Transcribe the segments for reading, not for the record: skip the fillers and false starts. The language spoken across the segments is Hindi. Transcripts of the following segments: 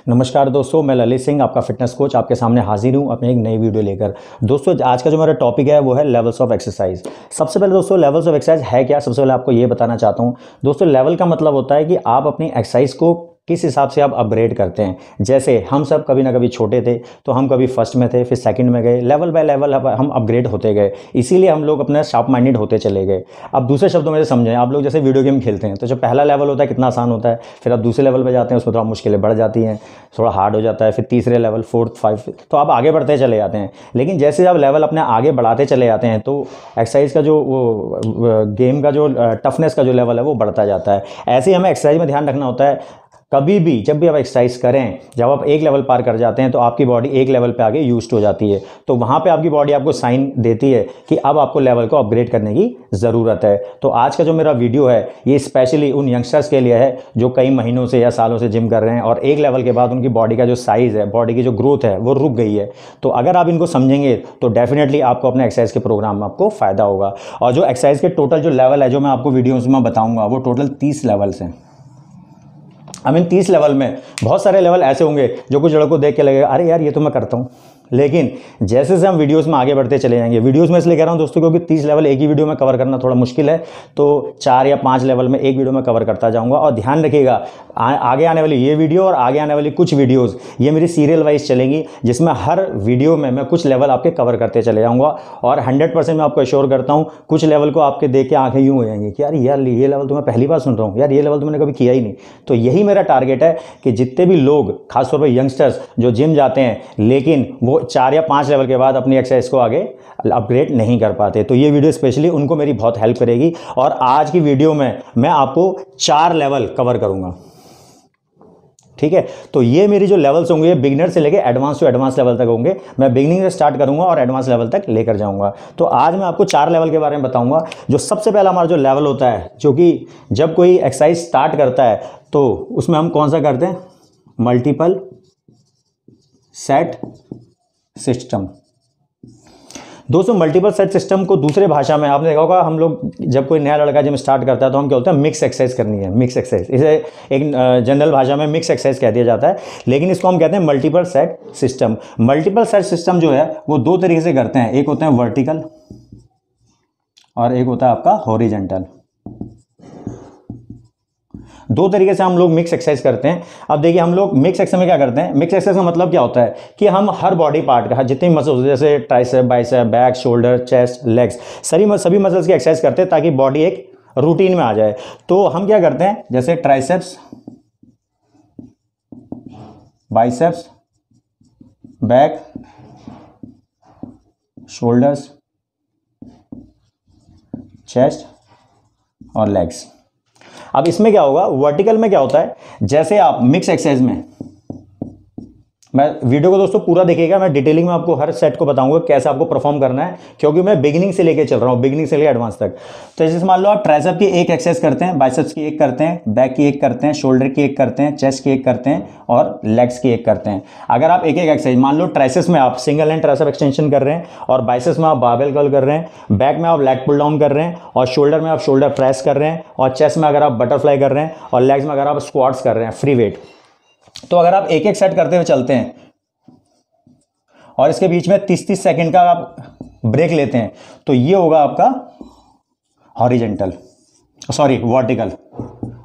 नमस्कार दोस्तों, मैं ललित सिंह, आपका फिटनेस कोच आपके सामने हाजिर हूँ अपने एक नई वीडियो लेकर। दोस्तों, आज का जो मेरा टॉपिक है वो है लेवल्स ऑफ एक्सरसाइज। सबसे पहले दोस्तों, लेवल्स ऑफ एक्सरसाइज है क्या, सबसे पहले आपको ये बताना चाहता हूँ। दोस्तों, लेवल का मतलब होता है कि आप अपनी एक्सरसाइज को किस हिसाब से आप अपग्रेड करते हैं। जैसे हम सब कभी ना कभी छोटे थे तो हम कभी फर्स्ट में थे, फिर सेकंड में गए, लेवल बाय लेवल हम अपग्रेड होते गए, इसीलिए हम लोग अपने शार्प माइंडेड होते चले गए। अब दूसरे शब्दों में समझें, आप लोग जैसे वीडियो गेम खेलते हैं तो जो पहला लेवल होता है कितना आसान होता है, फिर आप दूसरे लेवल पर जाते हैं, उसमें थोड़ा मुश्किलें बढ़ जाती हैं, थोड़ा हार्ड हो जाता है, फिर तीसरे लेवल, फोर्थ, फाइव, तो आप आगे बढ़ते चले जाते हैं। लेकिन जैसे आप लेवल अपने आगे बढ़ाते चले जाते हैं तो एक्सरसाइज का जो वो गेम का जो टफनेस का जो लेवल है वो बढ़ता जाता है। ऐसे ही हमें एक्सरसाइज में ध्यान रखना होता है। कभी भी जब भी आप एक्सरसाइज करें, जब आप एक लेवल पार कर जाते हैं तो आपकी बॉडी एक लेवल पे आगे यूज्ड हो जाती है, तो वहाँ पे आपकी बॉडी आपको साइन देती है कि अब आपको लेवल को अपग्रेड करने की ज़रूरत है। तो आज का जो मेरा वीडियो है ये स्पेशली उन यंगस्टर्स के लिए है जो कई महीनों से या सालों से जिम कर रहे हैं और एक लेवल के बाद उनकी बॉडी का जो साइज़ है, बॉडी की जो ग्रोथ है वो रुक गई है। तो अगर आप इनको समझेंगे तो डेफिनेटली आपको अपने एक्सरसाइज के प्रोग्राम में आपको फ़ायदा होगा। और जो एक्सरसाइज के टोटल जो लेवल है जो मैं आपको वीडियोज़ में बताऊँगा वो टोटल 30 लेवल्स हैं। आई मीन 30 लेवल में बहुत सारे लेवल ऐसे होंगे जो कुछ लड़कों को देख के लगेगा अरे यार ये तो मैं करता हूँ, लेकिन जैसे जैसे हम वीडियोस में आगे बढ़ते चले जाएंगे, वीडियोस में इसलिए कह रहा हूँ दोस्तों क्योंकि 30 लेवल एक ही वीडियो में कवर करना थोड़ा मुश्किल है, तो 4 या 5 लेवल में एक वीडियो में कवर करता जाऊँगा। और ध्यान रखिएगा आगे आने वाली ये वीडियो और आगे आने वाली कुछ वीडियोज़ ये मेरी सीरियल वाइज चलेंगी, जिसमें हर वीडियो में मैं कुछ लेवल आपके कवर करते चले जाऊँगा। और 100% मैं आपको एश्योर करता हूँ कुछ लेवल को आपके देख के आँखें यूँ हो जाएंगी कि यार ये लेवल तो मैं पहली बार सुन रहा हूँ, यार ये लेवल तो मैंने कभी किया ही नहीं। तो यही मेरा टारगेट है कि जितने भी लोग, खासतौर पर यंगस्टर्स जो जिम जाते हैं लेकिन वो 4 या 5 लेवल के बाद अपनी एक्सरसाइज को आगे अपग्रेड नहीं कर पाते, तो ये वीडियो स्पेशली उनको मेरी बहुत हेल्प करेगी। और आज की वीडियो में मैं आपको 4 लेवल कवर करूंगा, ठीक है। तो ये मेरी जो लेवल्स होंगे ये बिगिनर से लेके एडवांस टू एडवांस लेवल तक होंगे। मैं बिगिनिंग से स्टार्ट करूंगा और एडवांस लेवल तक लेकर जाऊंगा। तो आज मैं आपको 4 लेवल के बारे में बताऊंगा। जो सबसे पहला हमारा जो लेवल होता है, जो कि जब कोई एक्सरसाइज स्टार्ट करता है तो उसमें हम कौन सा करते हैं, मल्टीपल सेट सिस्टम। दोस्तों, मल्टीपल सेट सिस्टम को दूसरे भाषा में आपने देखा होगा, हम लोग जब कोई नया लड़का जिम स्टार्ट करता है तो हम क्या बोलते हैं, मिक्स एक्सरसाइज करनी है, मिक्स एक्सरसाइज। इसे एक जनरल भाषा में मिक्स एक्सरसाइज कह दिया जाता है, लेकिन इसको हम कहते हैं multiple set system. Multiple set system जो है वो 2 तरीके से करते हैं, एक होता है वर्टिकल और एक होता है आपका हॉरिजॉन्टल। 2 तरीके से हम लोग मिक्स एक्सरसाइज करते हैं। अब देखिए, हम लोग मिक्स एक्सरसाइज में क्या करते हैं, मिक्स एक्सरसाइज का मतलब क्या होता है कि हम हर बॉडी पार्ट का, जितने मसल्स होते हैं जैसे tricep, bicep, back, shoulder, chest, legs, सभी मसल्स की एक्सरसाइज करते हैं ताकि बॉडी एक रूटीन में आ जाए। तो हम क्या करते हैं, जैसे triceps, biceps, back, shoulders, chest और लेग्स। अब इसमें क्या होगा, वर्टिकल में क्या होता है, जैसे आप मिक्स एक्सरसाइज में, मैं वीडियो को दोस्तों पूरा देखिएगा, मैं डिटेलिंग में आपको हर सेट को बताऊंगा कैसे आपको परफॉर्म करना है, क्योंकि मैं बिगिनिंग से लेके चल रहा हूं, बिगिनिंग से लेके एडवांस तक। तो जैसे मान लो आप ट्राइसेप की एक एक्सरसाइज करते हैं, बाइसेप्स की एक करते हैं, बैक की एक करते हैं, शोल्डर की एक करते हैं, चेस्ट की एक करते हैं और लेग्स की एक करते हैं। अगर आप एक एक एक्सरसाइज, मान लो ट्राइसेप्स में आप सिंगल हैंड ट्राइसेप एक्सटेंशन कर रहे हैं और बाइसेप्स में आप बारबेल कर्ल कर रहे हैं, बैक में आप लेग पुल डाउन कर रहे हैं और शोल्डर में आप शोल्डर प्रेस कर रहे हैं और चेस्ट में अगर आप बटरफ्लाई कर रहे हैं और लेग्स में अगर आप स्क्वाट्स कर रहे हैं फ्री वेट। तो अगर आप एक एक सेट करते हुए चलते हैं और इसके बीच में 30-30 सेकंड का आप ब्रेक लेते हैं तो ये होगा आपका हॉरिजॉन्टल, सॉरी वर्टिकल,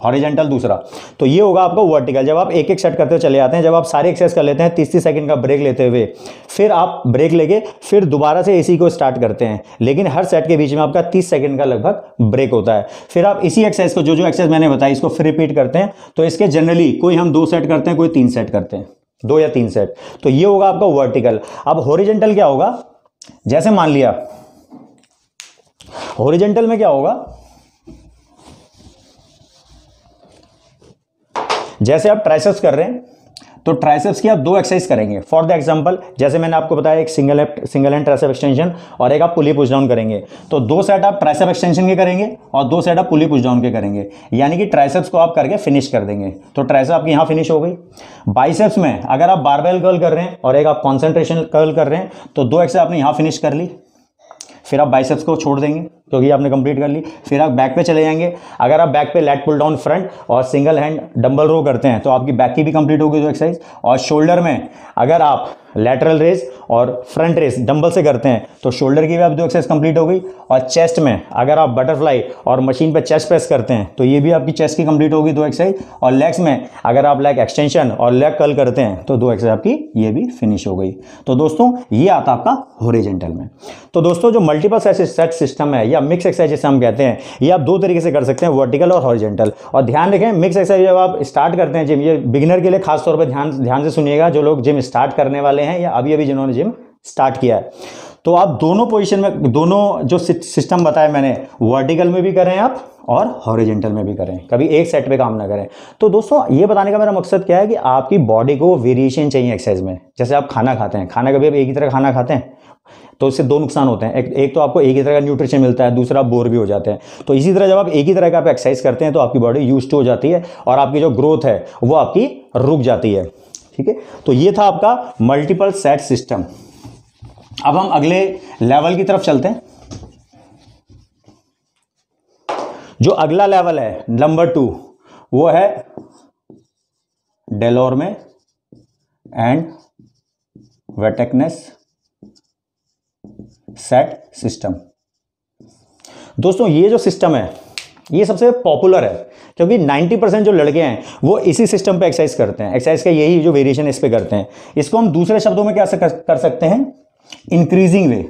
हॉरिजॉन्टल दूसरा। तो ये होगा आपका वर्टिकल, जब आप एक एक सेट करते हुए चले जाते हैं, जब आप सारे एक्सरसाइज कर लेते हैं 30-30 सेकंड का ब्रेक लेते हुए, फिर आप ब्रेक लेके फिर दोबारा से इसी को स्टार्ट करते हैं, लेकिन हर सेट के बीच में आपका 30 सेकंड का लगभग ब्रेक होता है। फिर आप इसी एक्सरसाइज को, जो एक्सरसाइज मैंने बताई, इसको फिर रिपीट करते हैं। तो इसके जनरली कोई हम 2 सेट करते हैं, कोई 3 सेट करते हैं, 2 या 3 सेट। तो ये होगा आपका वर्टिकल। अब हॉरिजॉन्टल क्या होगा, जैसे मान लिया हॉरिजॉन्टल में क्या होगा, जैसे आप ट्राइसेप्स कर रहे हैं तो ट्राइसेप्स की आप 2 एक्सरसाइज करेंगे। फॉर द एग्जांपल, जैसे मैंने आपको बताया, एक सिंगल हैंड ट्राइसेप एक्सटेंशन और एक आप पुली पुश डाउन करेंगे। तो 2 सेट आप ट्राइसेप एक्सटेंशन के करेंगे और 2 सेट आप पुली पुश डाउन के करेंगे, यानी कि ट्राइसेप्स को आप करके फिनिश कर देंगे। तो ट्राइसेप आपकी यहाँ फिनिश हो गई। बाइसेप्स में अगर आप बारबेल कर्ल कर रहे हैं और एक आप कॉन्सेंट्रेशन कर्ल कर रहे हैं तो 2 एक्सरसाइज आपने यहाँ फिनिश कर ली, फिर आप बाइसेप्स को छोड़ देंगे क्योंकि आपने कंप्लीट कर ली। फिर आप बैक पे चले जाएंगे, अगर आप बैक पे लेट पुल डाउन फ्रंट और सिंगल हैंड डंबल रो करते हैं तो आपकी बैक की भी कंप्लीट होगी 2 एक्सरसाइज। और शोल्डर में अगर आप लैटरल रेज और फ्रंट रेज डंबल से करते हैं तो शोल्डर की भी आप 2 एक्सरसाइज कंप्लीट हो गई। और चेस्ट में अगर आप बटरफ्लाई और मशीन पे चेस्ट प्रेस करते हैं तो ये भी आपकी चेस्ट की कंप्लीट होगी 2 एक्सरसाइज। और लेग्स में अगर आप लेग एक्सटेंशन और लेग कर्ल करते हैं तो 2 एक्सरसाइज आपकी ये भी फिनिश हो गई। तो दोस्तों ये आता आपका हॉरिजॉन्टल में। तो दोस्तों जो मल्टीपल सेट सिस्टम है या मिक्स एक्सरसाइज जिसे हम कहते हैं, ये आप 2 तरीके से कर सकते हैं, वर्टिकल और हॉरिजॉन्टल। और ध्यान रखें मिक्स एक्सरसाइज जब आप स्टार्ट करते हैं जिम, ये बिगिनर के लिए खास तौर पर ध्यान से सुनिएगा, जो लोग जिम स्टार्ट करने वाले हैं या अभी जिन्होंने जिम स्टार्ट किया है, तो आप दोनों पोजीशन में, दोनों जो सिस्टम बताया मैंने, वर्टिकल में भी करें आप और हॉरिजॉन्टल में भी करें, कभी एक सेट पे काम ना करें। तो दोस्तों ये बताने का मेरा मकसद क्या है कि आपकी बॉडी को वेरिएशन चाहिए एक्सरसाइज में। जैसे आप खाना खाते हैं, खाना कभी आप एक ही तरह खाना खाते हैं तो इससे 2 नुकसान होते हैं, एक तो आपको एक ही तरह का न्यूट्रिशन मिलता है, दूसरा आप बोर भी हो जाते हैं। तो इसी तरह जब आप एक ही तरह का आप एक्सरसाइज करते हैं तो आपकी बॉडी यूज्ड टू हो जाती है और आपकी जो ग्रोथ है वो आपकी रुक जाती है। ठीक है, तो ये था आपका मल्टीपल सेट सिस्टम। अब हम अगले लेवल की तरफ चलते हैं। जो अगला लेवल है नंबर 2, वो है डेलोर्मे एंड वेटेक्नेस सेट सिस्टम। दोस्तों ये जो सिस्टम है ये सबसे पॉपुलर है क्योंकि 90% जो लड़के हैं वो इसी सिस्टम पे एक्सरसाइज करते हैं। एक्सरसाइज का यही जो वेरिएशन इस पे करते हैं, इसको हम दूसरे शब्दों में क्या कर सकते हैं, इंक्रीजिंग वे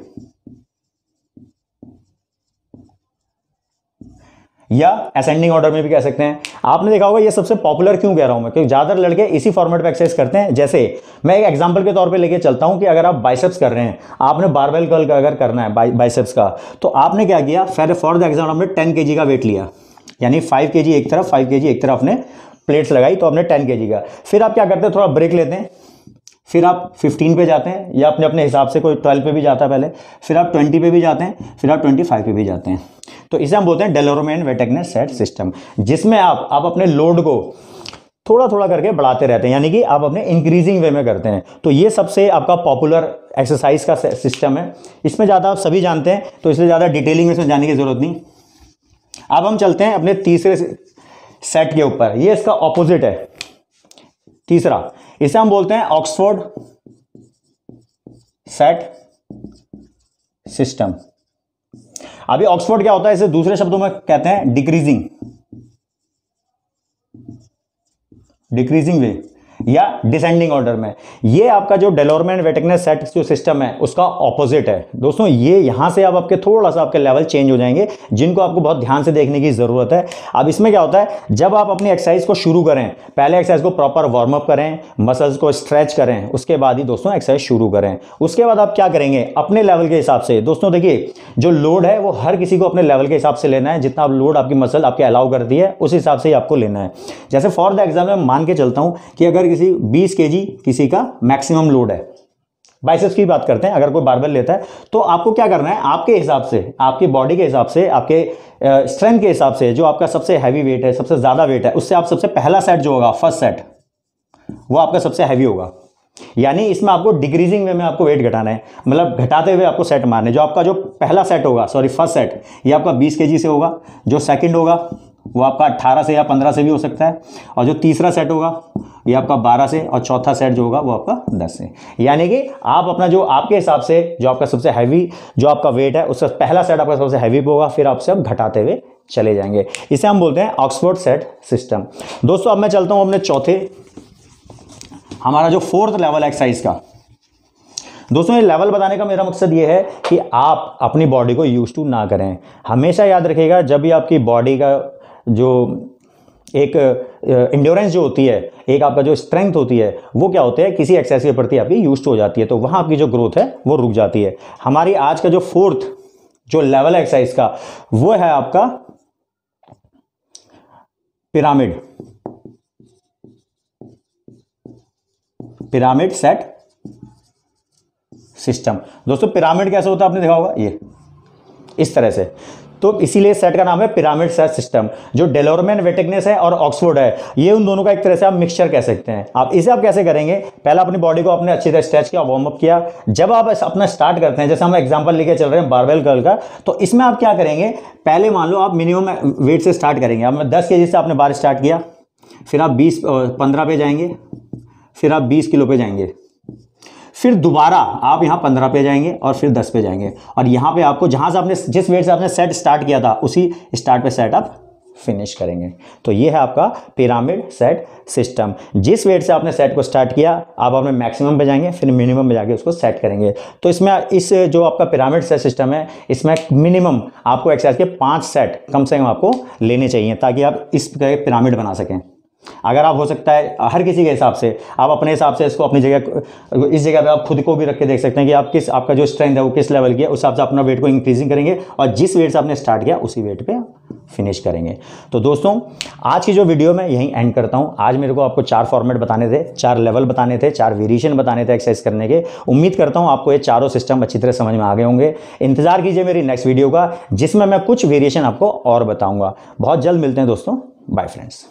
या असेंडिंग ऑर्डर में भी कह सकते हैं। आपने देखा होगा ये सबसे पॉपुलर क्यों कह रहा हूं मैं, क्योंकि ज्यादातर लड़के इसी फॉर्मेट पे एक्सरसाइज करते हैं। जैसे मैं एक एग्जांपल के तौर पे लेके चलता हूं कि अगर आप बाइसेप्स कर रहे हैं, आपने बारबेल कर्ल अगर करना है बाइसेप्स का, तो आपने क्या किया, फॉर द एग्जाम्पल आपने 10 kg का वेट लिया, यानी 5 kg एक तरफ 5 kg एक तरफ आपने प्लेट्स लगाई, तो आपने 10 kg का। फिर आप क्या करते हैं, थोड़ा ब्रेक लेते हैं, फिर आप 15 पे जाते हैं या अपने अपने हिसाब से, कोई 12 पे भी जाता है पहले, फिर आप 20 पे भी जाते हैं, फिर आप 25 पे भी जाते हैं। तो इसे हम बोलते हैं डेलोर्मे एंड वेटेक्नेस सेट सिस्टम, जिसमें आप अपने लोड को थोड़ा थोड़ा करके बढ़ाते रहते हैं, यानी कि आप अपने इंक्रीजिंग वे में करते हैं। तो ये सबसे आपका पॉपुलर एक्सरसाइज का सिस्टम है। इसमें ज़्यादा आप सभी जानते हैं तो इसलिए ज़्यादा डिटेलिंग में इसमें जाने की जरूरत नहीं। अब हम चलते हैं अपने तीसरे सेट के ऊपर। ये इसका ऑपोजिट है, तीसरा, इसे हम बोलते हैं ऑक्सफोर्ड सेट सिस्टम। अभी ऑक्सफोर्ड क्या होता है, इसे दूसरे शब्दों में कहते हैं डिक्रीजिंग वे या डिसेंडिंग ऑर्डर में। ये आपका जो डेलोर्मे एंड वेटेक्नेस सेट जो सिस्टम है उसका ऑपोजिट है। दोस्तों ये यहां से अब आपके थोड़ा सा आपके लेवल चेंज हो जाएंगे, जिनको आपको बहुत ध्यान से देखने की जरूरत है। अब इसमें क्या होता है, जब आप अपनी एक्सरसाइज को शुरू करें, पहले एक्सरसाइज को प्रॉपर वार्म अप करें, मसल्स को स्ट्रेच करें, उसके बाद ही दोस्तों एक्सरसाइज शुरू करें। उसके बाद आप क्या करेंगे, अपने लेवल के हिसाब से। दोस्तों देखिए, जो लोड है वो हर किसी को अपने लेवल के हिसाब से लेना है, जितना लोड आपकी मसल आपके अलाउ करती है उस हिसाब से ही आपको लेना है। जैसे फॉर द एग्जाम्पल मान के चलता हूं कि अगर किसी 20 kg किसी का मैक्सिमम लोड है, बाइसेप्स की बात करते हैं, अगर कोई बारबेल लेता है तो आपको क्या करना है, आपके हिसाब से, आपकी बॉडी के हिसाब से, आपके स्ट्रेंथ के हिसाब से, जो आपका सबसे हैवी वेट है, सबसे ज्यादा वेट है, उससे आप सबसे पहला सेट जो होगा, फर्स्ट सेट, वो आपका सबसे हैवी होगा। यानी इसमें आपको डिक्रीजिंग वे में आपको वेट घटाना है, मतलब घटाते हुए आपको सेट मारने। जो आपका जो पहला सेट होगा, फर्स्ट सेट, ये आपका 20 kg से होगा। जो सेकंड होगा वो आपका 18 से या 15 से भी हो सकता है, और जो तीसरा सेट होगा ये आपका 12 से, और चौथा सेट जो होगा वो आपका 10 से। यानी कि आप अपना जो आपके हिसाब से जो आपका सबसे हैवी जो आपका वेट है, उसका पहला सेट आपका सबसे हैवी होगा, फिर आपसे आप घटाते हुए चले जाएंगे। इसे हम बोलते हैं ऑक्सफोर्ड सेट सिस्टम। दोस्तों अब मैं चलता हूं अपने चौथे, हमारा जो 4th लेवल एक्सरसाइज का। दोस्तों ये लेवल बताने का मेरा मकसद ये है कि आप अपनी बॉडी को यूज टू ना करें। हमेशा याद रखिएगा, जब भी आपकी बॉडी का जो एक इंड्योरेंस जो होती है, एक आपका जो स्ट्रेंथ होती है, वो क्या होता है, किसी एक्सरसाइज के प्रति आपकी यूज टू हो जाती है, तो वहां आपकी जो ग्रोथ है वो रुक जाती है। हमारी आज का जो 4th जो लेवल एक्सरसाइज का, वो है आपका पिरामिड सेट सिस्टम। दोस्तों पिरामिड कैसे होता है आपने देखा होगा, ये इस तरह से। तो इसीलिए सेट का नाम है पिरामिड सेट सिस्टम। जो डेलोरमैन वेटिकनेस है और ऑक्सफोर्ड है, ये उन दोनों का एक तरह से आप मिक्सचर कह सकते हैं। आप इसे आप कैसे करेंगे, पहले अपनी बॉडी को आपने अच्छी तरह स्ट्रेच किया, वार्म अप किया। जब आप अपना स्टार्ट करते हैं, जैसे हम एग्जांपल लेके चल रहे हैं बारबेल कर्ल का, तो इसमें आप क्या करेंगे, पहले मान लो आप मिनिमम वेट से स्टार्ट करेंगे। अब 10 केजी से आपने बार स्टार्ट किया, फिर आप 15 पे जाएंगे, फिर आप 20 किलो पे जाएंगे, फिर दोबारा आप यहाँ 15 पे जाएंगे और फिर 10 पे जाएंगे। और यहाँ पे आपको जहाँ से आपने जिस वेट से आपने सेट स्टार्ट किया था, उसी स्टार्ट पे सेट आप फिनिश करेंगे। तो ये है आपका पिरामिड सेट सिस्टम। जिस वेट से आपने सेट को स्टार्ट किया, आप अपने मैक्सिमम पे जाएंगे, फिर मिनिमम पे जाके उसको सेट करेंगे। तो इसमें इस जो आपका पिरामिड सेट सिस्टम है, इसमें मिनिमम आपको एक्सरसाइज के 5 सेट कम से कम आपको लेने चाहिए, ताकि आप इस पिरामिड बना सकें। अगर आप हो सकता है हर किसी के हिसाब से, आप अपने हिसाब से इसको अपनी जगह, इस जगह पे आप खुद को भी रख के देख सकते हैं कि आप आपका जो स्ट्रेंथ है वो किस लेवल की है, उस हिसाब से अपना वेट को इंक्रीजिंग करेंगे और जिस वेट से आपने स्टार्ट किया उसी वेट पे फिनिश करेंगे। तो दोस्तों, आज की जो वीडियो मैं यहीं एंड करता हूं। आज मेरे को आपको 4 फॉर्मेट बताने थे, 4 लेवल बताने थे, 4 वेरिएशन बताने थे एक्सरसाइज करने के। उम्मीद करता हूं आपको ये चारों सिस्टम अच्छी तरह समझ में आ गए होंगे। इंतजार कीजिए मेरी नेक्स्ट वीडियो का, जिसमें मैं कुछ वेरिएशन आपको और बताऊंगा। बहुत जल्द मिलते हैं दोस्तों। Bye friends.